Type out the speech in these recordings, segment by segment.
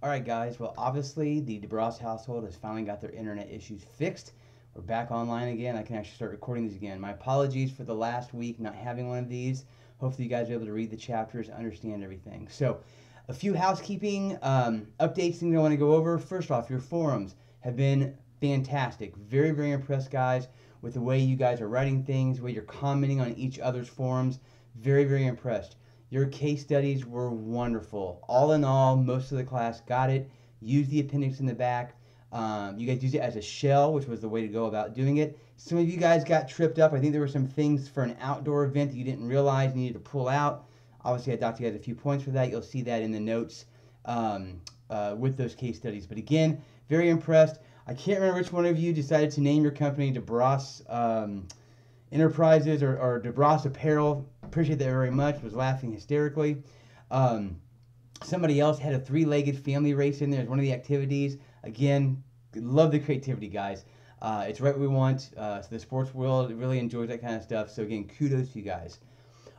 Alright guys, well obviously the DeBras household has finally got their internet issues fixed. We're back online again. I can actually start recording these again. My apologies for the last week not having one of these. Hopefully you guys are able to read the chapters, understand everything. So, a few housekeeping updates, things I want to go over. First off, your forums have been fantastic. Very, very impressed, guys, with the way you guys are writing things, the way you're commenting on each other's forums. Very, very impressed. Your case studies were wonderful. All in all, most of the class got it. Used the appendix in the back. You guys used it as a shell, which was the way to go about doing it. Some of you guys got tripped up. I think there were some things for an outdoor event that you didn't realize you needed to pull out. Obviously, I docked you guys a few points for that. You'll see that in the notes with those case studies. But again, very impressed. I can't remember which one of you decided to name your company DeBras Enterprises or DeBras Apparel. Appreciate that very much. Was laughing hysterically. Somebody else had a three-legged family race in there as one of the activities. Again, love the creativity, guys. It's right what we want. So the sports world really enjoys that kind of stuff. So again, kudos to you guys.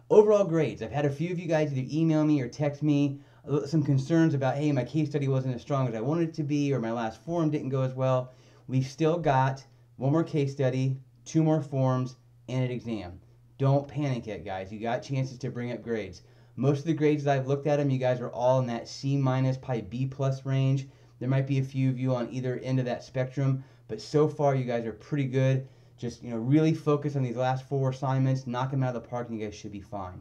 Overall grades. I've had a few of you guys either email me or text me some concerns about, hey, my case study wasn't as strong as I wanted it to be, or my last forum didn't go as well. We've still got one more case study, 2 more forums, and an exam. Don't panic yet, guys. You got chances to bring up grades. Most of the grades that I've looked at them, you guys are all in that C-, probably B+ range. There might be a few of you on either end of that spectrum, but so far you guys are pretty good. Just, really focus on these last 4 assignments, knock them out of the park, and you guys should be fine.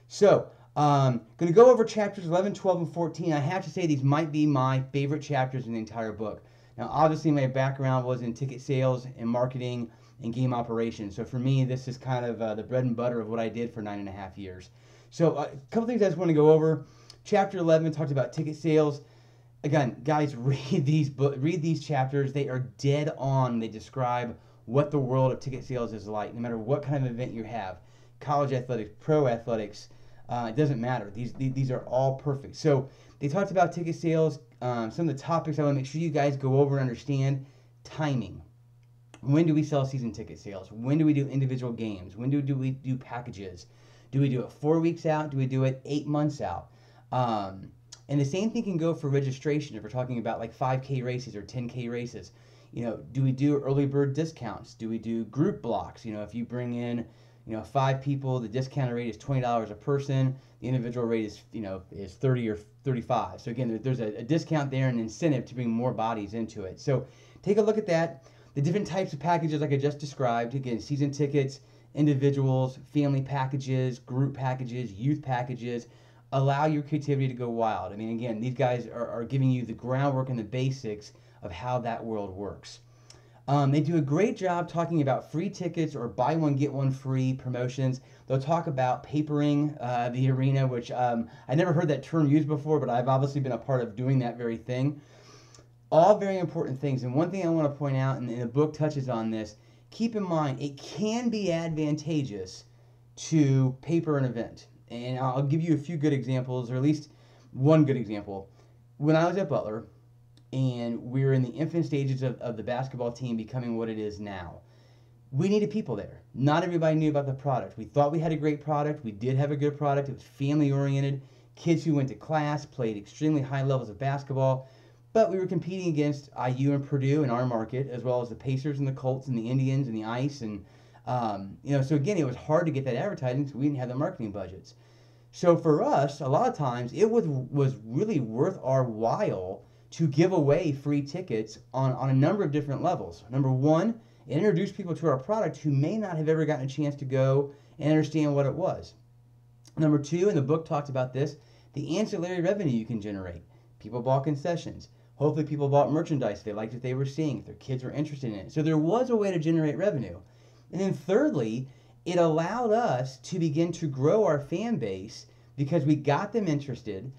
So, going to go over chapters 11, 12, and 14. I have to say these might be my favorite chapters in the entire book. Now, obviously, my background was in ticket sales and marketing and game operations. So for me, this is kind of the bread and butter of what I did for 9.5 years. So a couple things I just want to go over. Chapter 11 talks about ticket sales. Again, guys, read these chapters. They are dead on. They describe what the world of ticket sales is like, no matter what kind of event you have. College athletics, pro athletics, it doesn't matter. These are all perfect. So they talked about ticket sales. Some of the topics I want to make sure you guys go over and understand. Timing. When do we sell season ticket sales? When do we do individual games? When do we do packages? Do we do it 4 weeks out? Do we do it 8 months out? And the same thing can go for registration if we're talking about like 5K races or 10K races. Do we do early bird discounts? Do we do group blocks? If you bring in, 5 people, the discounted rate is $20 a person. The individual rate is 30 or 35. So again, there's a discount there, an incentive to bring more bodies into it. So take a look at that. The different types of packages like I just described. Again, season tickets, individuals, family packages, group packages, youth packages. Allow your creativity to go wild. I mean, again, these guys are giving you the groundwork and the basics of how that world works. They do a great job talking about free tickets or buy one, get one free promotions. They'll talk about papering the arena, which I never heard that term used before, but I've obviously been a part of doing that very thing. All very important things. And one thing I want to point out, and the book touches on this, keep in mind, it can be advantageous to paper an event. And I'll give you a few good examples, or at least one good example. When I was at Butler, and we were in the infant stages of the basketball team becoming what it is now, we needed people there. Not everybody knew about the product. We thought we had a great product. We did have a good product. It was family-oriented. Kids who went to class played extremely high levels of basketball. But we were competing against IU and Purdue in our market, as well as the Pacers and the Colts and the Indians and the Ice. And, so again, it was hard to get that advertising because we didn't have the marketing budgets. So for us, a lot of times, it was really worth our while to give away free tickets on a number of different levels. Number one, it introduced people to our product who may not have ever gotten a chance to go and understand what it was. Number two, and the book talks about this, the ancillary revenue you can generate. People bought concessions. Hopefully people bought merchandise they liked what they were seeing, if their kids were interested in it. So there was a way to generate revenue. And then thirdly, it allowed us to begin to grow our fan base because we got them interested.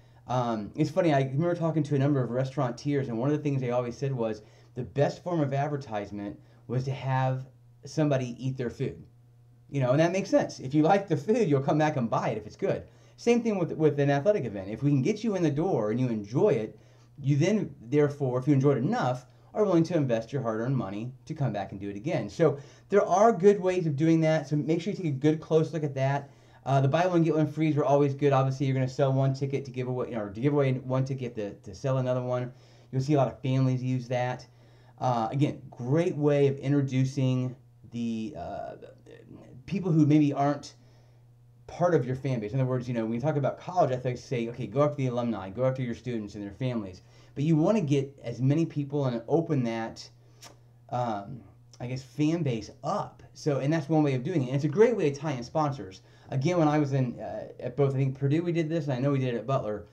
It's funny, I remember talking to a number of restaurateurs, and one of the things they always said was the best form of advertisement was to have somebody eat their food. And that makes sense. If you like the food, you'll come back and buy it if it's good. Same thing with an athletic event. If we can get you in the door and you enjoy it, you then, therefore, if you enjoyed it enough, are willing to invest your hard-earned money to come back and do it again. So there are good ways of doing that. So make sure you take a good close look at that. The buy one get one frees are always good. Obviously, you're going to sell one ticket to give away, or to give away one ticket to sell another one. You'll see a lot of families use that. Again, great way of introducing the people who maybe aren't part of your fan base. In other words, when you talk about college athletics, say, okay, go after the alumni, go after your students and their families. But you want to get as many people and open that, I guess, fan base up. So, and that's one way of doing it. And it's a great way to tie in sponsors. Again, when I was at both, I think Purdue we did this, and I know we did it at Butler,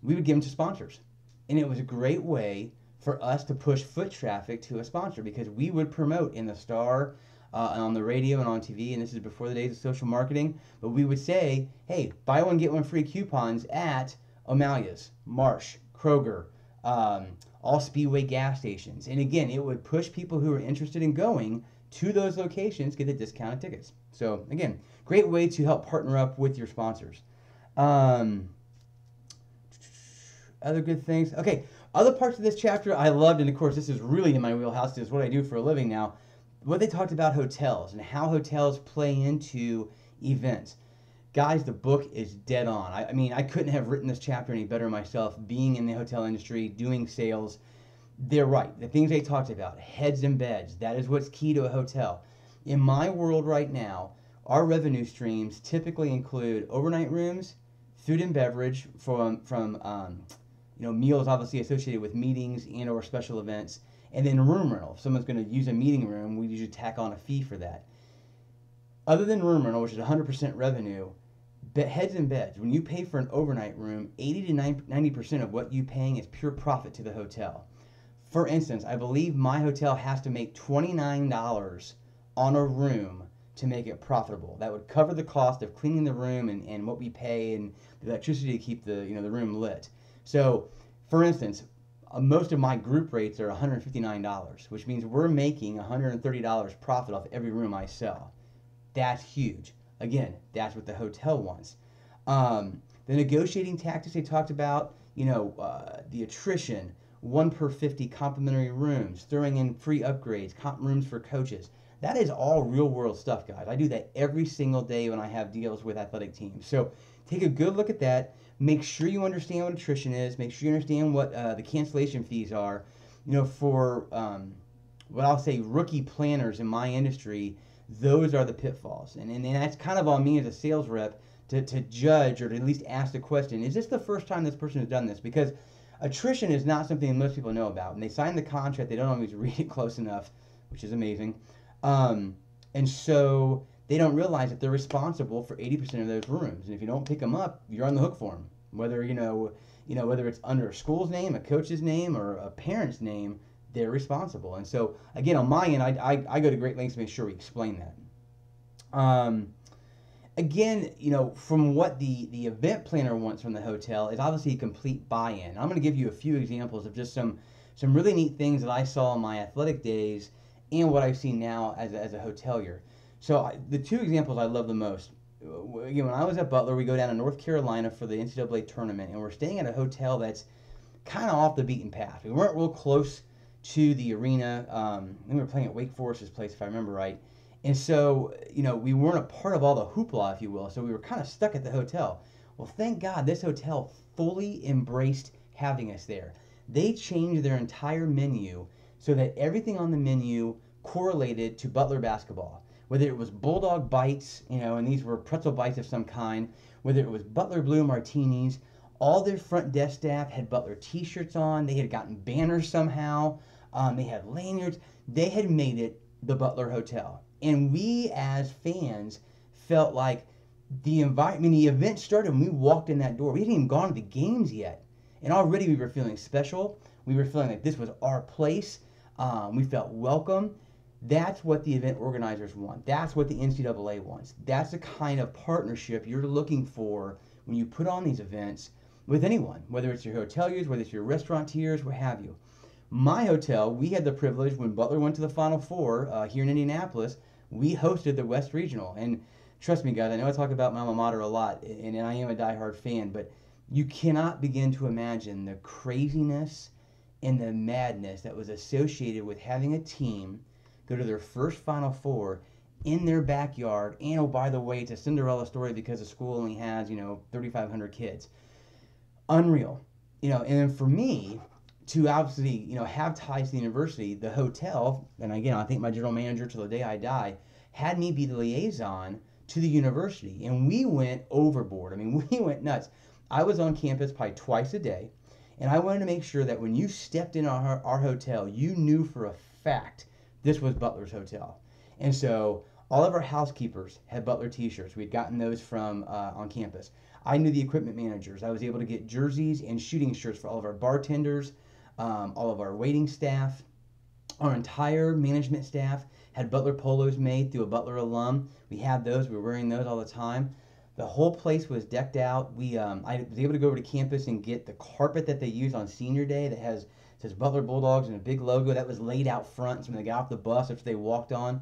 we would give them to sponsors. And it was a great way for us to push foot traffic to a sponsor, because we would promote in the Star, on the radio and on TV, and this is before the days of social marketing, but we would say, hey, buy one, get one free coupons at O'Malley's, Marsh, Kroger, all Speedway gas stations. And again, it would push people who are interested in going to those locations get the discounted tickets. So again, great way to help partner up with your sponsors. Other good things. Okay, other parts of this chapter I loved, and of course this is really in my wheelhouse. This is what I do for a living now. What they talked about hotels and how hotels play into events. Guys, the book is dead on. I mean, I couldn't have written this chapter any better myself, being in the hotel industry, doing sales. They're right. The things they talked about, heads and beds, that is what's key to a hotel. In my world right now, our revenue streams typically include overnight rooms, food and beverage from meals obviously associated with meetings and or special events, and then room rental. If someone's going to use a meeting room, we usually tack on a fee for that. Other than room rental, which is 100% revenue, heads and beds, when you pay for an overnight room, 80 to 90% of what you're paying is pure profit to the hotel. For instance, I believe my hotel has to make $29 on a room to make it profitable. That would cover the cost of cleaning the room and what we pay and the electricity to keep the room lit. So, for instance, most of my group rates are $159, which means we're making $130 profit off every room I sell. That's huge. Again, that's what the hotel wants. The negotiating tactics they talked about, the attrition, 1 per 50 complimentary rooms, throwing in free upgrades, comp rooms for coaches. That is all real world stuff, guys. I do that every single day when I have deals with athletic teams. So take a good look at that. Make sure you understand what attrition is. Make sure you understand what the cancellation fees are. For what I'll say rookie planners in my industry, those are the pitfalls. And that's kind of on me as a sales rep to judge or to at least ask the question, is this the first time this person has done this? Because attrition is not something most people know about. When they sign the contract, they don't always read it close enough, which is amazing. And so they don't realize that they're responsible for 80% of those rooms. And if you don't pick them up, you're on the hook for them. Whether, whether it's under a school's name, a coach's name, or a parent's name, they're responsible. And so, again, on my end, I go to great lengths to make sure we explain that. Again, from what the event planner wants from the hotel is obviously a complete buy-in. I'm going to give you a few examples of just some really neat things that I saw in my athletic days and what I've seen now as a hotelier. So the two examples I love the most, when I was at Butler, we go down to North Carolina for the NCAA tournament, and we're staying at a hotel that's kind of off the beaten path. We weren't real close to the arena. We were playing at Wake Forest's place, if I remember right. And so, we weren't a part of all the hoopla, if you will, so we were kind of stuck at the hotel. Well, thank God this hotel fully embraced having us there. They changed their entire menu so that everything on the menu correlated to Butler basketball. Whether it was Bulldog Bites, and these were pretzel bites of some kind, whether it was Butler Blue Martinis, all their front desk staff had Butler t-shirts on, they had gotten banners somehow, they had lanyards, they had made it the Butler Hotel. And we as fans felt like the event started when we walked in that door. We hadn't even gone to the games yet. And already we were feeling special. We were feeling like this was our place. We felt welcome. That's what the event organizers want. That's what the NCAA wants. That's the kind of partnership you're looking for when you put on these events with anyone, whether it's your hoteliers, whether it's your restaurateurs, what have you. My hotel, we had the privilege when Butler went to the Final Four here in Indianapolis, we hosted the West Regional. And trust me, guys, I know I talk about my alma mater a lot, and I am a diehard fan, but you cannot begin to imagine the craziness and the madness that was associated with having a team go to their first Final Four in their backyard. And oh, by the way, it's a Cinderella story because the school only has, 3,500 kids. Unreal. And then for me to obviously, have ties to the university, the hotel, and again, I think my general manager till the day I die, had me be the liaison to the university. And we went overboard. I mean, we went nuts. I was on campus probably twice a day. And I wanted to make sure that when you stepped in our hotel, you knew for a fact this was Butler's hotel. And so all of our housekeepers had Butler t-shirts. We'd gotten those from on campus. I knew the equipment managers. I was able to get jerseys and shooting shirts for all of our bartenders, all of our waiting staff. Our entire management staff had Butler polos made through a Butler alum. We had those. We were wearing those all the time. The whole place was decked out. I was able to go over to campus and get the carpet that they use on senior day that says Butler Bulldogs and a big logo that was laid out front. So when they got off the bus, if they walked on,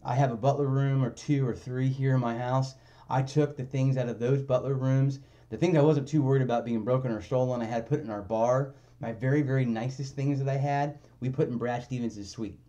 I have a Butler room or 2 or 3 here in my house. I took the things out of those Butler rooms. The things I wasn't too worried about being broken or stolen, I had put in our bar. My very, very nicest things that I had, we put in Brad Stevens' suite.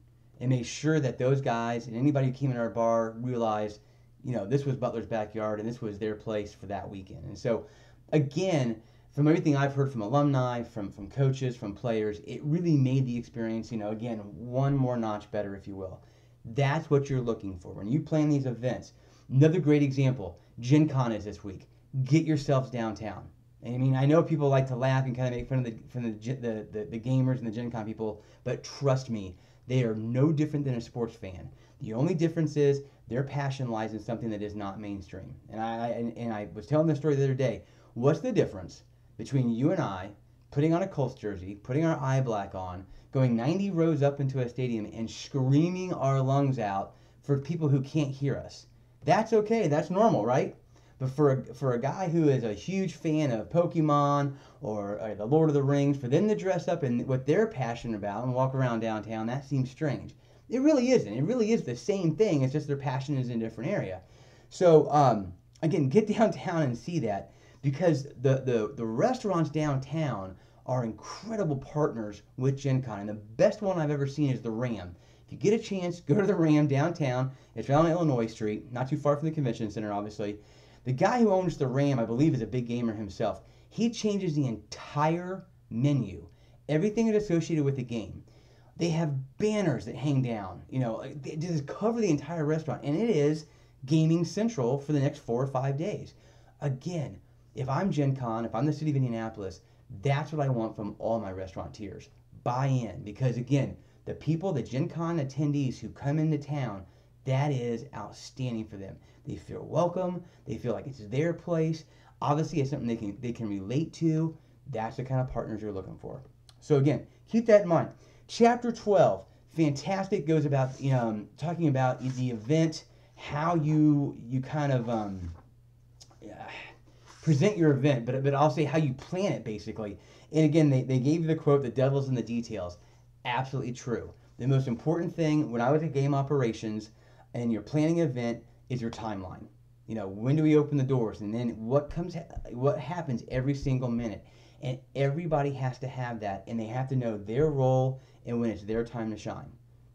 And made sure that those guys and anybody who came in our bar realized, this was Butler's backyard and this was their place for that weekend. And so, again, from everything I've heard from alumni, from coaches, from players, it really made the experience, again, one more notch better, if you will. That's what you're looking for when you plan these events. Another great example, Gen Con is this week. Get yourselves downtown. I mean, I know people like to laugh and kind of make fun of the gamers and the Gen Con people, but trust me, they are no different than a sports fan. The only difference is their passion lies in something that is not mainstream. And I was telling this story the other day. What's the difference between you and I putting on a Colts jersey, putting our eye black on, going 90 rows up into a stadium and screaming our lungs out for people who can't hear us? That's okay. That's normal, right? But for a guy who is a huge fan of Pokemon or the Lord of the Rings, for them to dress up in what they're passionate about and walk around downtown, that seems strange. It really isn't. It really is the same thing. It's just their passion is in a different area. So again, get downtown and see that, because the restaurants downtown are incredible partners with Gen Con. And the best one I've ever seen is the Ram. If you get a chance, go to the Ram downtown. It's right on Illinois Street, not too far from the convention center, obviously. The guy who owns the Ram, I believe, is a big gamer himself. He changes the entire menu, everything that's associated with the game. They have banners that hang down, they just cover the entire restaurant, and it is gaming central for the next 4 or 5 days. Again, if I'm Gen Con, if I'm the city of Indianapolis, that's what I want from all my restaurateurs. Buy in, because again, the people, the Gen Con attendees who come into town, that is outstanding for them. They feel welcome. They feel like it's their place. Obviously, it's something they can relate to. That's the kind of partners you're looking for. So again, keep that in mind. Chapter 12, fantastic, goes about talking about the event, how you kind of present your event, but I'll say how you plan it basically. And again, they gave you the quote, "The devil's in the details." Absolutely true. The most important thing when I was at game operations and you're planning an event is your timeline. When do we open the doors? And then what happens every single minute? And everybody has to have that, and they have to know their role and when it's their time to shine.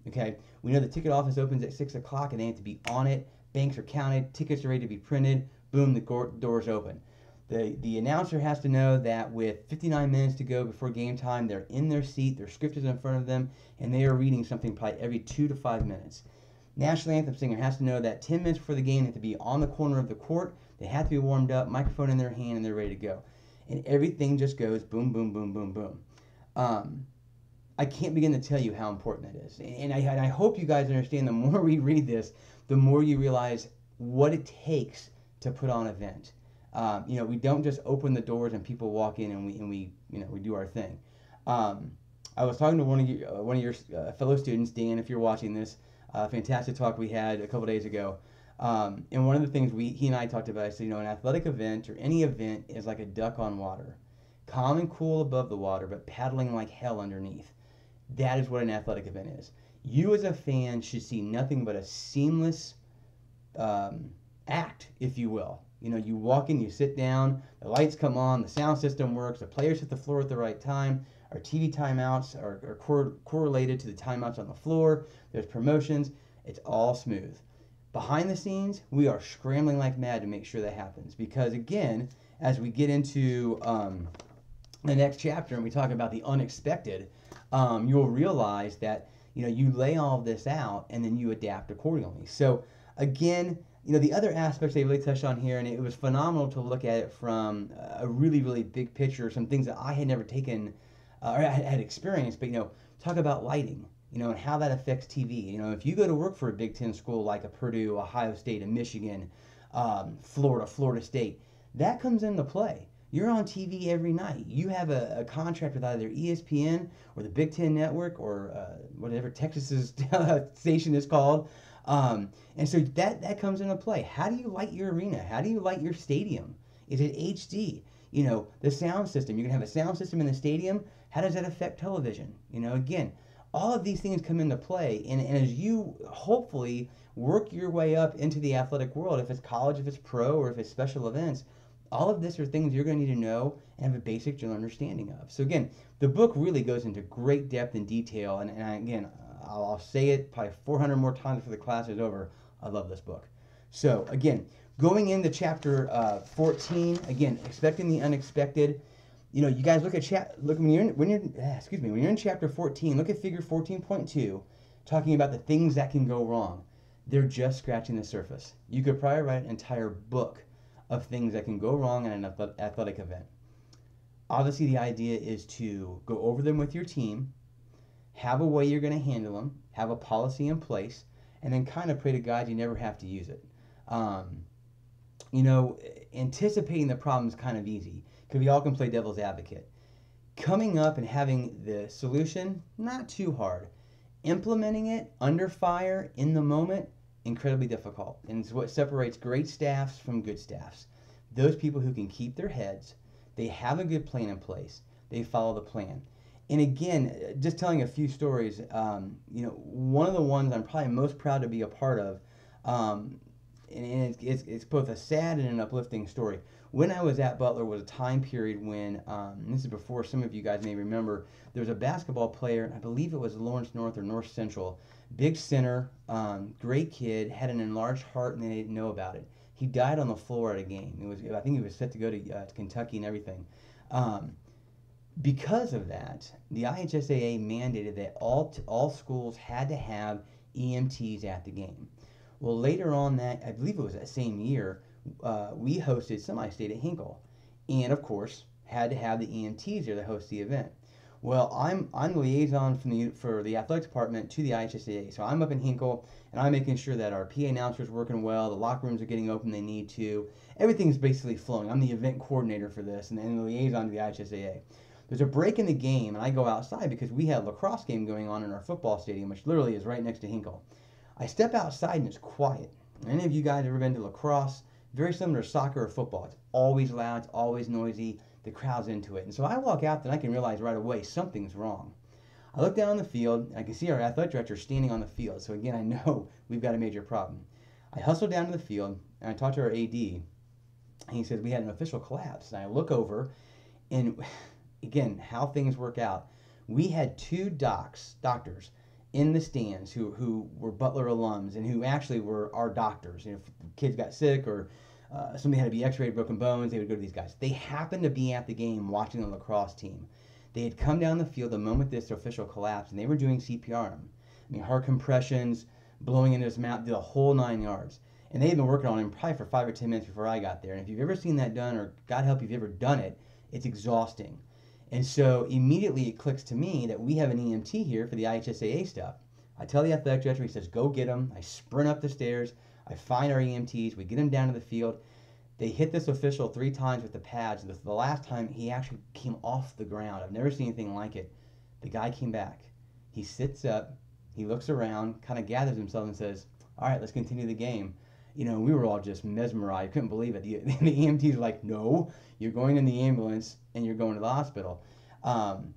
Okay? We know the ticket office opens at 6 o'clock and they have to be on it. Banks are counted. Tickets are ready to be printed. Boom, the doors open. The announcer has to know that with 59 minutes to go before game time, they're in their seat, their script is in front of them, and they are reading something probably every 2 to 5 minutes. National anthem singer has to know that 10 minutes before the game, they have to be on the corner of the court, they have to be warmed up, microphone in their hand, and they're ready to go. And everything just goes boom, boom, boom, boom, boom. I can't begin to tell you how important that is. And I hope you guys understand, the more we read this, the more you realize what it takes to put on an event. We don't just open the doors and people walk in and we do our thing. I was talking to one of your fellow students, Dan, if you're watching this, fantastic talk we had a couple days ago. And one of the things he and I talked about, I said, an athletic event or any event is like a duck on water. Calm and cool above the water, but paddling like hell underneath. That is what an athletic event is. You as a fan should see nothing but a seamless act, if you will. You walk in, you sit down, the lights come on, the sound system works, the players hit the floor at the right time, our TV timeouts are correlated to the timeouts on the floor, there's promotions, it's all smooth. Behind the scenes, we are scrambling like mad to make sure that happens. Because again, as we get into the next chapter and we talk about the unexpected, you'll realize that you lay all of this out and then you adapt accordingly. So again, the other aspects they really touched on here, and it was phenomenal to look at it from a really, really big picture, some things that I had never taken or had experienced, but talk about lighting, and how that affects TV. If you go to work for a Big Ten school like a Purdue, Ohio State, a Michigan, Florida State, that comes into play. You're on TV every night. You have a contract with either ESPN or the Big Ten Network or whatever Texas's station is called. And so that comes into play. How do you light your arena? How do you light your stadium? Is it HD? The sound system. You're going to have a sound system in the stadium. How does that affect television? Again, all of these things come into play. And as you hopefully work your way up into the athletic world, if it's college, if it's pro, or if it's special events, all of this are things you're going to need to know and have a basic general understanding of. So again, the book really goes into great depth and detail. And again, I'll say it probably 400 more times before the class is over. I love this book. So again, going into chapter 14, again, expecting the unexpected. You guys look at when you're in chapter 14, look at figure 14.2, talking about the things that can go wrong. They're just scratching the surface. You could probably write an entire book of things that can go wrong in an athletic event. Obviously, the idea is to go over them with your team, have a way you're going to handle them, have a policy in place, and then kind of pray to God you never have to use it. Anticipating the problem is kind of easy because we all can play devil's advocate. Coming up and having the solution, not too hard. Implementing it under fire in the moment, incredibly difficult. And it's what separates great staffs from good staffs. Those people who can keep their heads, they have a good plan in place, they follow the plan. And again, just telling a few stories, one of the ones I'm probably most proud to be a part of, and it's both a sad and an uplifting story. When I was at Butler was a time period when, this is before some of you guys may remember, there was a basketball player, I believe it was Lawrence North or North Central, big center, great kid, had an enlarged heart and they didn't know about it. He died on the floor at a game. I think he was set to go to Kentucky and everything. Because of that, the IHSAA mandated that all schools had to have EMTs at the game. Well, later on I believe it was that same year, we hosted semi-state at Hinkle, and of course had to have the EMTs there to host the event. Well, I'm the liaison for the athletic department to the IHSAA, so I'm up in Hinkle and I'm making sure that our PA announcer's working well, the locker rooms are getting open they need to, everything's basically flowing. I'm the event coordinator for this and the liaison to the IHSAA. There's a break in the game and I go outside because we had a lacrosse game going on in our football stadium, which literally is right next to Hinkle. I step outside and it's quiet. Any of you guys ever been to lacrosse? Very similar to soccer or football. It's always loud, it's always noisy, the crowd's into it. And so I walk out and I can realize right away something's wrong. I look down the field and I can see our athletic director standing on the field. So again, I know we've got a major problem. I hustle down to the field and I talk to our AD and he says we had an official collapse. And I look over and again, how things work out. We had two doctors in the stands who were Butler alums and who actually were our doctors. If kids got sick or somebody had to be x-rayed, broken bones, they would go to these guys. They happened to be at the game watching the lacrosse team. They had come down the field the moment this official collapsed, and they were doing CPR on him. I mean, heart compressions, blowing into his mouth, the whole 9 yards. And they had been working on him probably for 5 or 10 minutes before I got there. And if you've ever seen that done, or God help you've ever done it, it's exhausting. And so immediately it clicks to me that we have an EMT here for the IHSAA stuff. I tell the athletic director, he says, go get them. I sprint up the stairs. I find our EMTs. We get them down to the field. They hit this official 3 times with the pads. The last time he actually came off the ground. I've never seen anything like it. The guy came back. He sits up. He looks around, kind of gathers himself and says, all right, let's continue the game. We were all just mesmerized. Couldn't believe it. The EMTs were like, no, you're going in the ambulance and you're going to the hospital. And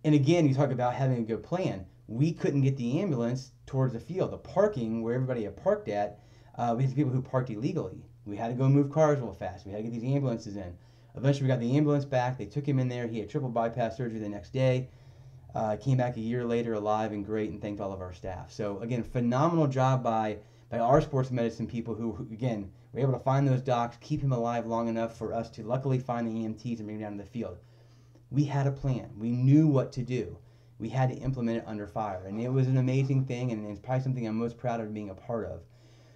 again, you talk about having a good plan. We couldn't get the ambulance towards the field. The parking where everybody had parked at, we had people who parked illegally. We had to go move cars real fast. We had to get these ambulances in. Eventually, we got the ambulance back. They took him in there. He had triple bypass surgery the next day. Came back a year later alive and great, and thanked all of our staff. So again, phenomenal job by by our sports medicine people who again, were able to find those docs, keep him alive long enough for us to luckily find the EMTs and bring him down to the field. We had a plan. We knew what to do. We had to implement it under fire. And it was an amazing thing, and it's probably something I'm most proud of being a part of.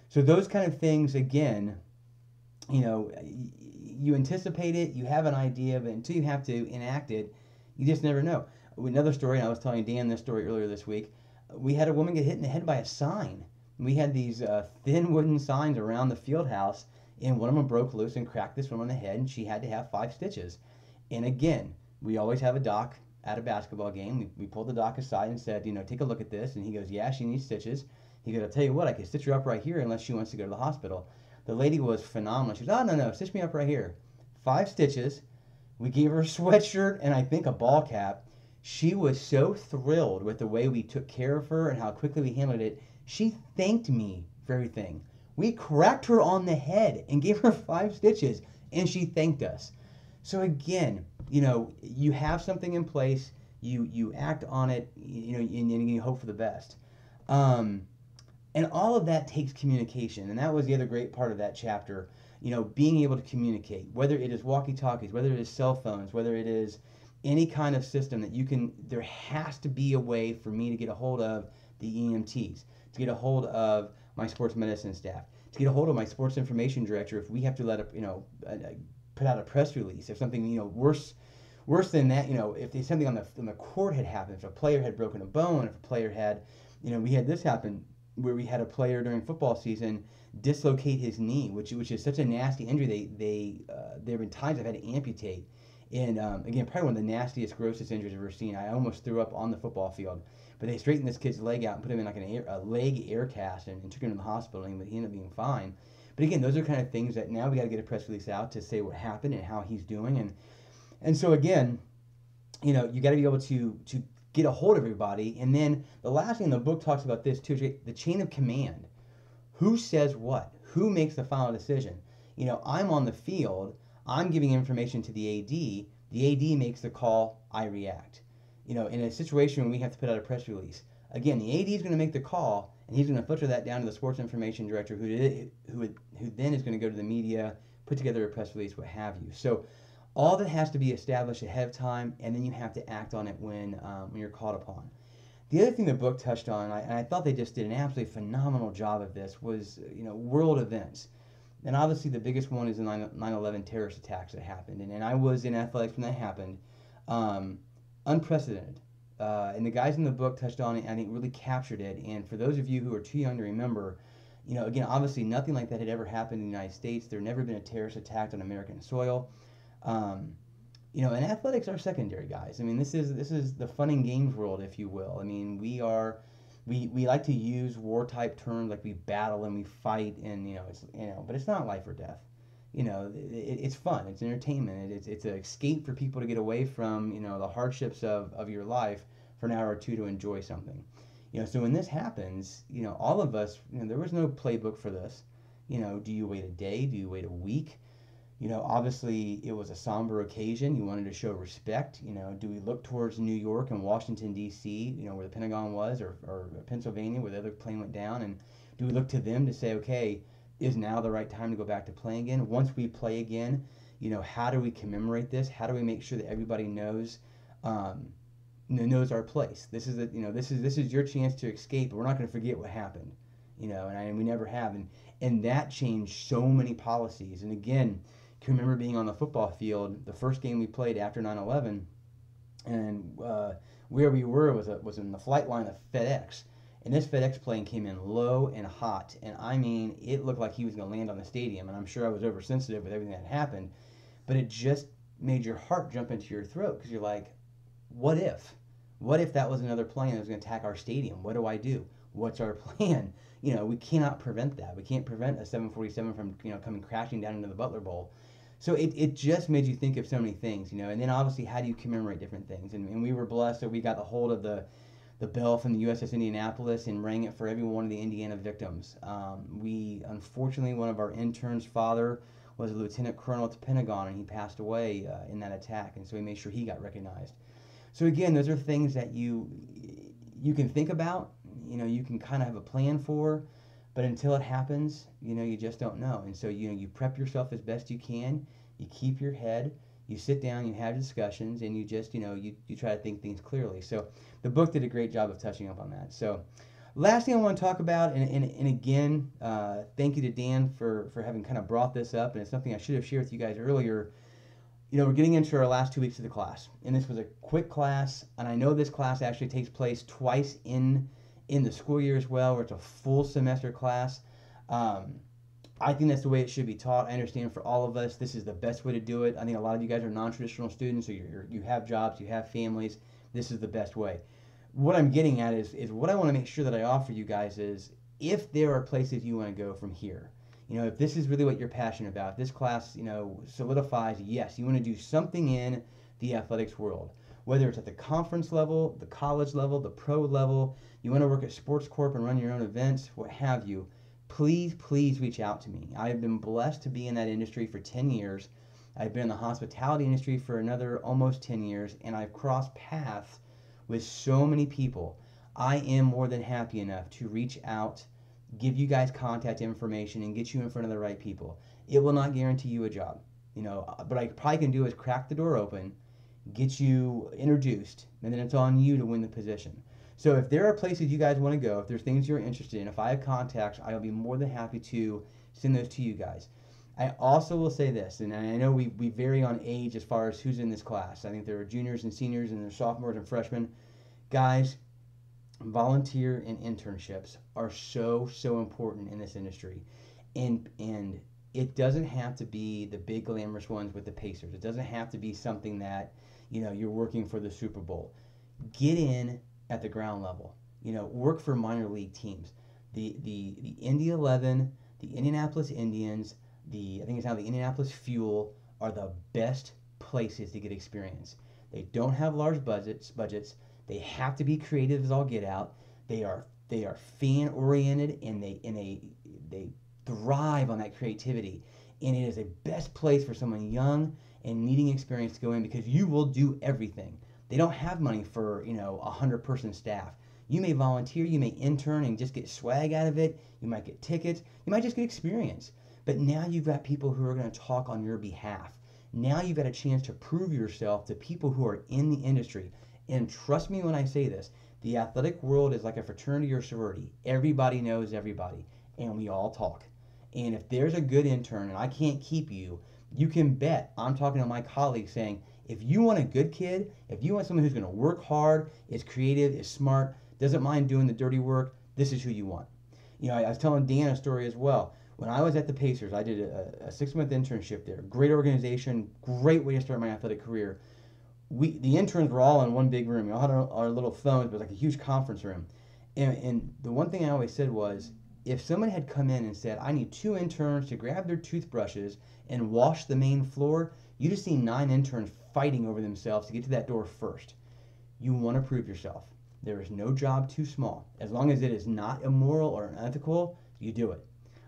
So those kind of things, again, you know, you anticipate it, you have an idea, but until you have to enact it, you just never know. Another story, and I was telling Dan this story earlier this week, we had a woman get hit in the head by a sign. We had these thin wooden signs around the field house, and one of them broke loose and cracked this woman on the head, and she had to have 5 stitches. And again, we always have a doc at a basketball game. We pulled the doc aside and said, you know, take a look at this. And he goes, yeah, she needs stitches. He goes, I'll tell you what, I can stitch her up right here unless she wants to go to the hospital. The lady was phenomenal. She goes, oh, no, stitch me up right here. 5 stitches. We gave her a sweatshirt and I think a ball cap. She was so thrilled with the way we took care of her and how quickly we handled it. She thanked me for everything. We cracked her on the head and gave her 5 stitches, and she thanked us. So again, you know, you have something in place, you act on it, you know, and you hope for the best. And all of that takes communication, and that was the other great part of that chapter. You know, being able to communicate, whether it is walkie-talkies, whether it is cell phones, whether it is any kind of system that you can, there has to be a way for me to get a hold of the EMTs, to get a hold of my sports medicine staff, to get a hold of my sports information director if we have to let a, you know, put out a press release. If something, you know, worse than that, you know, if there's something on the court had happened, if a player had broken a bone, if a player had, you know, we had this happen where we had a player during football season dislocate his knee, which is such a nasty injury. There have been times I've had to amputate. And again, probably one of the nastiest, grossest injuries I've ever seen. I almost threw up on the football field. But they straightened this kid's leg out and put him in like a leg air cast and took him to the hospital, and he ended up being fine. But again, those are kind of things that now we got to get a press release out to say what happened and how he's doing. And so again, you know, you got to be able to get a hold of everybody. And then the last thing in the book talks about this too, the chain of command. Who says what? Who makes the final decision? You know, I'm on the field. I'm giving information to the AD. The AD makes the call. I react. You know, in a situation where we have to put out a press release, again, the AD is going to make the call, and he's going to filter that down to the sports information director, who then is going to go to the media, put together a press release, what have you. So all that has to be established ahead of time, and then you have to act on it when you're called upon. The other thing the book touched on, and I thought they just did an absolutely phenomenal job of this, was, you know, world events. And obviously the biggest one is the 9/11 terrorist attacks that happened. And I was in athletics when that happened. Unprecedented. And the guys in the book touched on it, and I think really captured it. And for those of you who are too young to remember, you know, again, obviously nothing like that had ever happened in the United States. There had never been a terrorist attack on American soil. You know, and athletics are secondary, guys. I mean, this is the fun and games world, if you will. I mean, we like to use war type terms like we battle and we fight, and but it's not life or death. You know, it's fun, it's entertainment, it's an escape for people to get away from, you know, the hardships of your life for an hour or two to enjoy something. You know, so when this happens, you know, all of us, you know, there was no playbook for this. You know, do you wait a day? Do you wait a week? You know, obviously it was a somber occasion. You wanted to show respect. You know, do we look towards New York and Washington, D.C., you know, where the Pentagon was, or Pennsylvania, where the other plane went down? And do we look to them to say, okay, is now the right time to go back to playing again? Once we play again, you know, how do we commemorate this? How do we make sure that everybody knows knows our place? This is this is your chance to escape, but we're not going to forget what happened. You know, and we never have. And that changed so many policies. And again, I can remember being on the football field, the first game we played after 9/11, and where we were was in the flight line of FedEx. And this FedEx plane came in low and hot, and I mean, it looked like he was going to land on the stadium, and I'm sure I was oversensitive with everything that happened, but it just made your heart jump into your throat, because you're like, what if? What if that was another plane that was going to attack our stadium? What do I do? What's our plan? You know, we cannot prevent that. We can't prevent a 747 from, you know, coming crashing down into the Butler Bowl. So it just made you think of so many things, you know, and then obviously how do you commemorate different things? And we were blessed that we got the hold of the bell from the USS Indianapolis and rang it for every one of the Indiana victims. Unfortunately, one of our interns' father was a lieutenant colonel at the Pentagon, and he passed away in that attack, and so we made sure he got recognized. So again, those are things that you can think about, you know, you can kind of have a plan for, But until it happens, you just don't know. And so, you prep yourself as best you can. You keep your head. You sit down, you have discussions, and you just, you try to think things clearly. So the book did a great job of touching up on that. So last thing I want to talk about, and again, thank you to Dan for having kind of brought this up, and it's something I should have shared with you guys earlier. We're getting into our last 2 weeks of the class, and this was a quick class, and I know this class actually takes place twice in the school year as well, where it's a full semester class. I think that's the way it should be taught. I understand for all of us, this is the best way to do it. I think a lot of you guys are non-traditional students, so you have jobs, you have families. This is the best way. What I'm getting at is what I want to make sure that I offer you guys is, if there are places you want to go from here, if this is really what you're passionate about, this class, solidifies, yes, you want to do something in the athletics world, whether it's at the conference level, the college level, the pro level, you want to work at Sports Corp and run your own events, what have you, please reach out to me. I've been blessed to be in that industry for 10 years. I've been in the hospitality industry for another almost 10 years, and I've crossed paths with so many people. I am more than happy enough to reach out, give you guys contact information, and get you in front of the right people. It will not guarantee you a job, but I probably can do is crack the door open, get you introduced, and then it's on you to win the position. So if there are places you guys want to go, if there's things you're interested in, if I have contacts, I'll be more than happy to send those to you guys. I also will say this, and I know we vary on age as far as who's in this class. I think there are juniors and seniors, and there's sophomores and freshmen. Guys, volunteer and internships are so important in this industry. And it doesn't have to be the big glamorous ones with the Pacers. It doesn't have to be something that, you're working for the Super Bowl. Get in at the ground level. Work for minor league teams. The Indy 11, the Indianapolis Indians, I think it's now the Indianapolis Fuel are the best places to get experience. They don't have large budgets. They have to be creative as all get out. They are fan oriented, and they thrive on that creativity. And it is the best place for someone young and needing experience to go in, because you will do everything. They don't have money for, 100-person staff. You may volunteer, you may intern and just get swag out of it. You might get tickets. You might just get experience. But now you've got people who are going to talk on your behalf. Now you've got a chance to prove yourself to people who are in the industry. And trust me when I say this, the athletic world is like a fraternity or sorority. Everybody knows everybody, and we all talk. And if there's a good intern and I can't keep you, you can bet I'm talking to my colleagues saying, if you want a good kid, if you want someone who's going to work hard, is creative, is smart, doesn't mind doing the dirty work, this is who you want. I was telling Dan a story as well. When I was at the Pacers, I did a 6-month internship there. Great organization, great way to start my athletic career. The interns were all in one big room. We all had our little phones, but it was like a huge conference room. And the one thing I always said was, if someone had come in and said, I need 2 interns to grab their toothbrushes and wash the main floor, you'd have seen 9 interns fighting over themselves to get to that door first. You want to prove yourself. There is no job too small. As long as it is not immoral or unethical, you do it.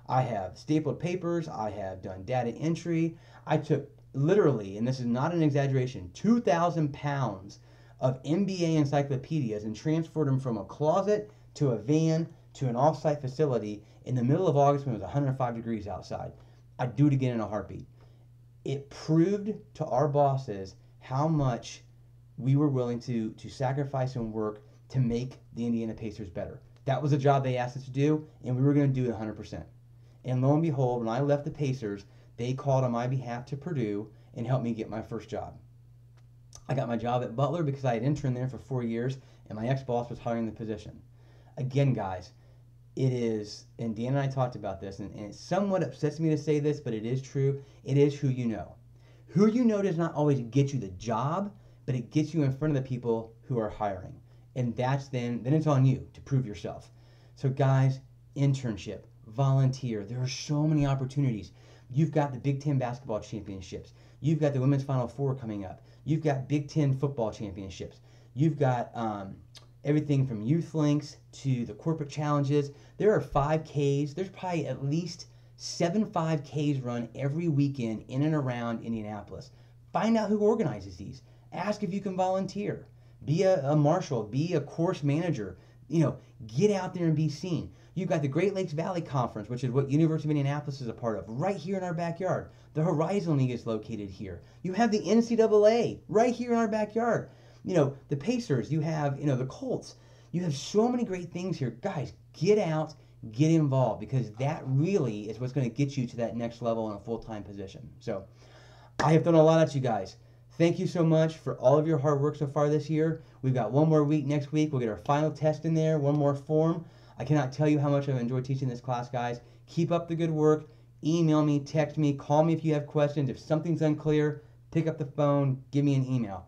I have stapled papers. I have done data entry. I took literally, and this is not an exaggeration, 2,000 pounds of MBA encyclopedias and transferred them from a closet to a van to an off-site facility in the middle of August when it was 105 degrees outside. I'd do it again in a heartbeat. It proved to our bosses how much we were willing to sacrifice and work to make the Indiana Pacers better. That was a job they asked us to do, and we were going to do it 100%. And lo and behold, when I left the Pacers, they called on my behalf to Purdue and helped me get my first job. I got my job at Butler because I had interned there for 4 years, and my ex-boss was hiring the position. Again, guys, it is, and Dan and I talked about this, and it somewhat upsets me to say this, but it is true. It is who you know. Who you know does not always get you the job, but it gets you in front of the people who are hiring. And that's then it's on you to prove yourself. So guys, internship, volunteer, there are so many opportunities. You've got the Big Ten basketball championships. You've got the Women's Final Four coming up. You've got Big Ten football championships. You've got everything from youth links to the corporate challenges. There are 5Ks. There's probably at least 7 5Ks run every weekend in and around Indianapolis. Find out who organizes these. Ask if you can volunteer. Be a marshal. Be a course manager. get out there and be seen. You've got the Great Lakes Valley Conference, which is what University of Indianapolis is a part of, right here in our backyard. The Horizon League is located here. You have the NCAA right here in our backyard. The Pacers, you have, the Colts. You have so many great things here. Guys, get out, get involved, because that really is what's going to get you to that next level in a full-time position. So I have thrown a lot at you guys. Thank you so much for all of your hard work so far this year. We've got one more week next week. We'll get our final test in there, one more form. I cannot tell you how much I've enjoyed teaching this class, guys. Keep up the good work. Email me, text me, call me if you have questions. If something's unclear, pick up the phone, give me an email.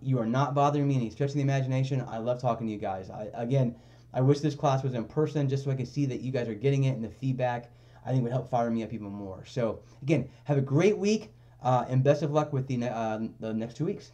You are not bothering me any stretch of the imagination. I love talking to you guys. I wish this class was in person just so I could see that you guys are getting it, and the feedback I think would help fire me up even more. So again, have a great week and best of luck with the next 2 weeks.